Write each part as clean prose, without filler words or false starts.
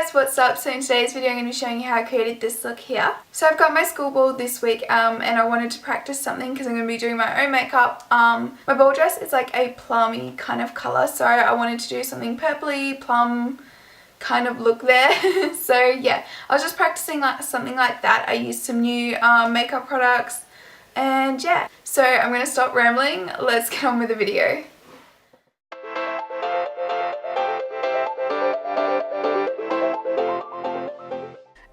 guys, what's up? So in today's video I'm going to be showing you how I created this look here. So I've got my school ball this week and I wanted to practice something because I'm going to be doing my own makeup. My ball dress is like a plummy kind of colour, so I wanted to do something purpley, plum kind of look there. So yeah, I was just practicing like something like that. I used some new makeup products and yeah. So I'm going to stop rambling, let's get on with the video.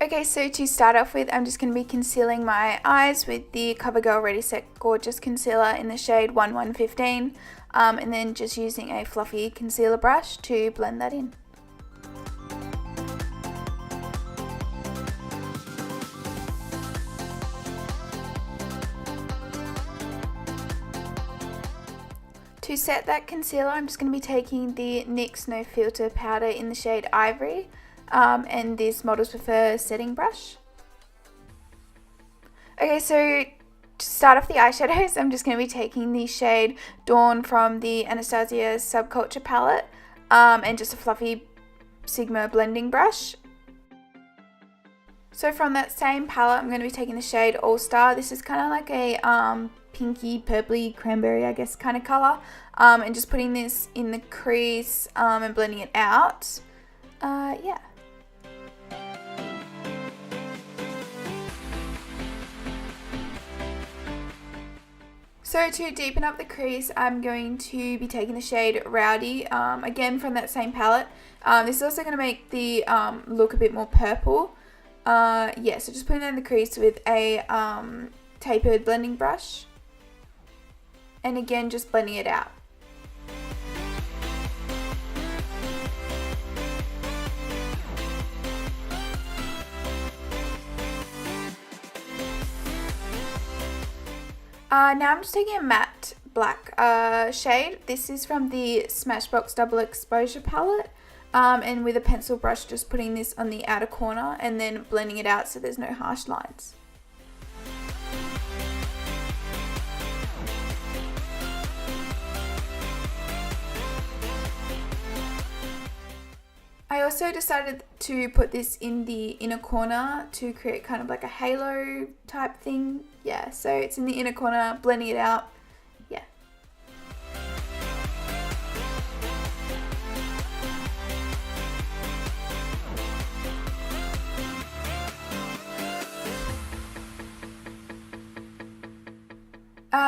Okay, so to start off with, I'm just going to be concealing my eyes with the Covergirl Ready Set Gorgeous Concealer in the shade 1115, and then just using a fluffy concealer brush to blend that in. To set that concealer, I'm just going to be taking the NYX No Filter powder in the shade Ivory. And this Models Prefer setting brush. Okay, so to start off the eyeshadows, I'm just going to be taking the shade Dawn from the Anastasia Subculture palette and just a fluffy Sigma blending brush. So from that same palette, I'm going to be taking the shade All Star. This is kind of like a pinky, purpley, cranberry, I guess, kind of colour. And just putting this in the crease and blending it out. Yeah. So to deepen up the crease, I'm going to be taking the shade Rowdy, again from that same palette. This is also going to make the look a bit more purple. Yeah, so just putting that in the crease with a tapered blending brush. And again, just blending it out. Now I'm just taking a matte black shade. This is from the Smashbox Double Exposure palette, and with a pencil brush just putting this on the outer corner and then blending it out so there's no harsh lines. I also decided to put this in the inner corner to create kind of like a halo type thing. Yeah, so it's in the inner corner, blending it out. Yeah.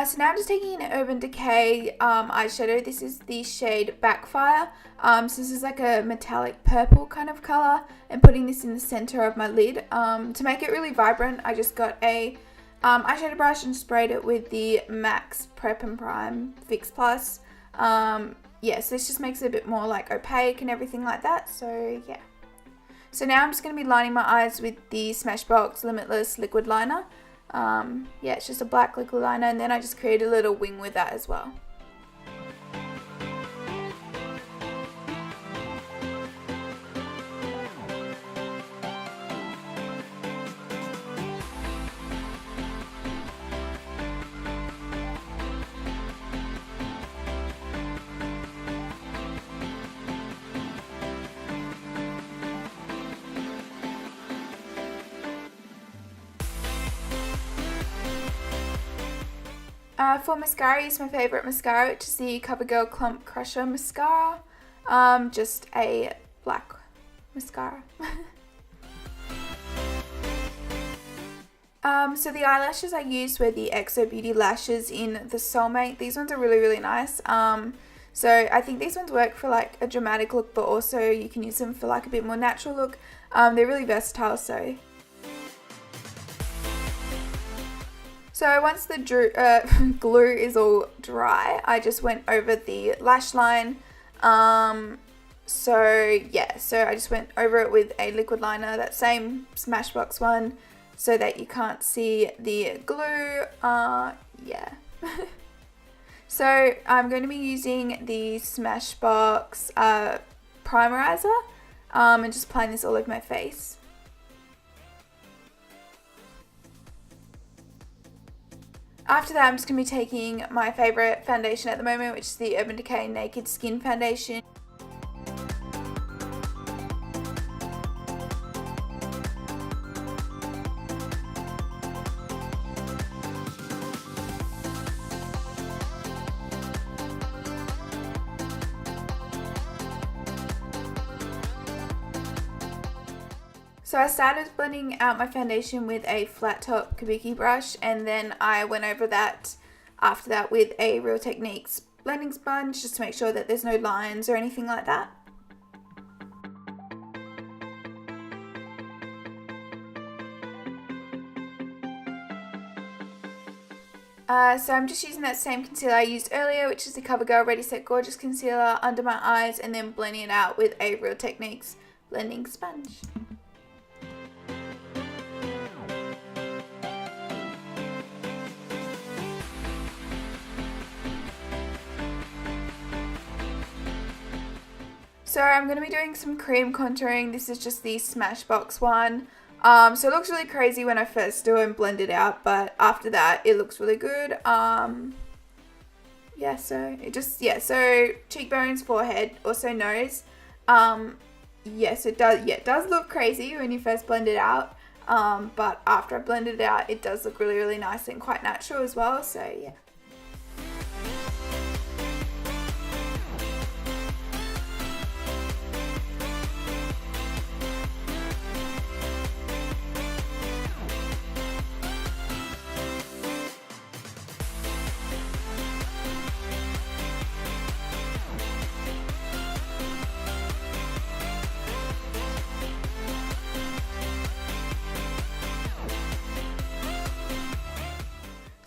So now I'm just taking an Urban Decay eyeshadow. This is the shade Backfire. So this is like a metallic purple kind of colour, and putting this in the centre of my lid. To make it really vibrant, I just got a eyeshadow brush and sprayed it with the MAC Prep and Prime Fix Plus. Yeah, so this just makes it a bit more like opaque and everything like that. So yeah. So now I'm just going to be lining my eyes with the Smashbox Limitless liquid liner. Yeah, it's just a black liquid liner, and then I just created a little wing with that as well. For mascara, I use my favourite mascara, which is the Covergirl Clump Crusher Mascara. Just a black mascara. So the eyelashes I used were the XOBeauty lashes in the Soulmate. These ones are really, really nice. So I think these ones work for like a dramatic look, but also you can use them for like a bit more natural look. They're really versatile, so... So once the glue is all dry, I just went over the lash line. So yeah, so I just went over it with a liquid liner, that same Smashbox one, so that you can't see the glue. Yeah. So I'm going to be using the Smashbox Primerizer and just applying this all over my face. After that, I'm just going to be taking my favourite foundation at the moment, which is the Urban Decay Naked Skin Foundation. So I started blending out my foundation with a flat top kabuki brush, and then I went over that after that with a Real Techniques blending sponge just to make sure that there's no lines or anything like that. So I'm just using that same concealer I used earlier, which is the CoverGirl Ready Set Gorgeous concealer, under my eyes, and then blending it out with a Real Techniques blending sponge. So I'm going to be doing some cream contouring. This is just the Smashbox one. So it looks really crazy when I first do and blend it out, but after that it looks really good. Yeah, so it just, yeah, so cheekbones, forehead, also nose. Yes, it does look crazy when you first blend it out. But after I blend it out, it does look really, really nice and quite natural as well. So yeah.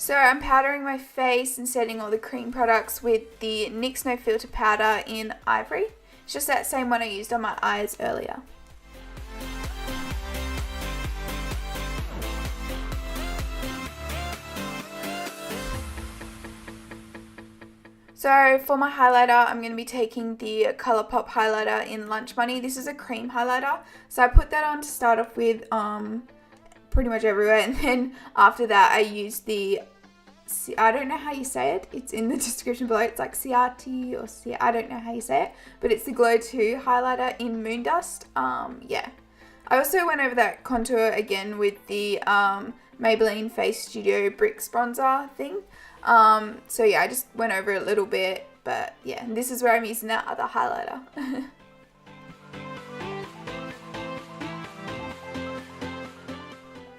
So I'm powdering my face and setting all the cream products with the NYX No Filter powder in Ivory. It's just that same one I used on my eyes earlier. So for my highlighter, I'm going to be taking the ColourPOP Highlighter in Lunch Money. This is a cream highlighter. So I put that on to start off with pretty much everywhere. And then after that, I used the, I don't know how you say it. It's in the description below. It's like Ciatè or I don't know how you say it. But it's the Glow 2 highlighter in Moondust. Yeah. I also went over that contour again with the Maybelline Face Studio Bricks bronzer thing. So yeah, I just went over it a little bit. But yeah, and this is where I'm using that other highlighter.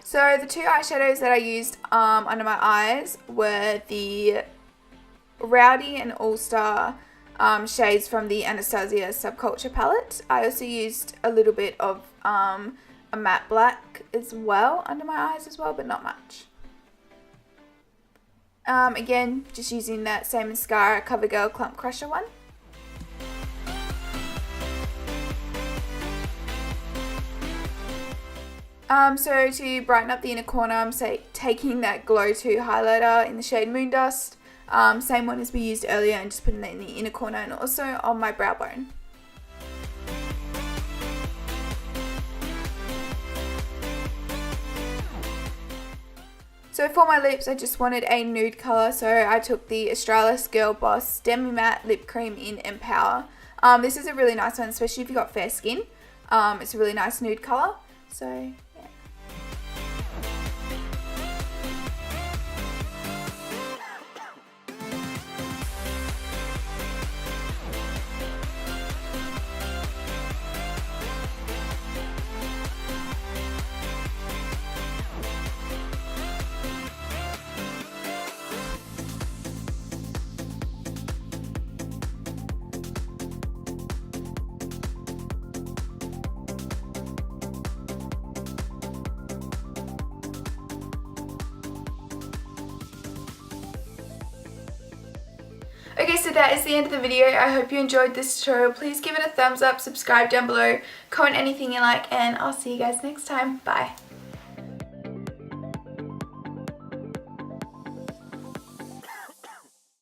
So the two eyeshadows that I used under my eyes were the Rowdy and All Star shades from the Anastasia Subculture palette. I also used a little bit of a matte black as well under my eyes as well, but not much. Again, just using that same mascara, CoverGirl Clump Crusher one. So to brighten up the inner corner, I'm taking that Glow 2 highlighter in the shade Moondust. Same one as we used earlier, and just putting that in the inner corner and also on my brow bone. So for my lips, I just wanted a nude colour, so I took the Australis Girlboss Demi Matte Lip Cream in Empower. This is a really nice one, especially if you've got fair skin. It's a really nice nude colour, so yeah. Okay, so that is the end of the video. I hope you enjoyed this tutorial. Please give it a thumbs up, subscribe down below, comment anything you like, and I'll see you guys next time. Bye.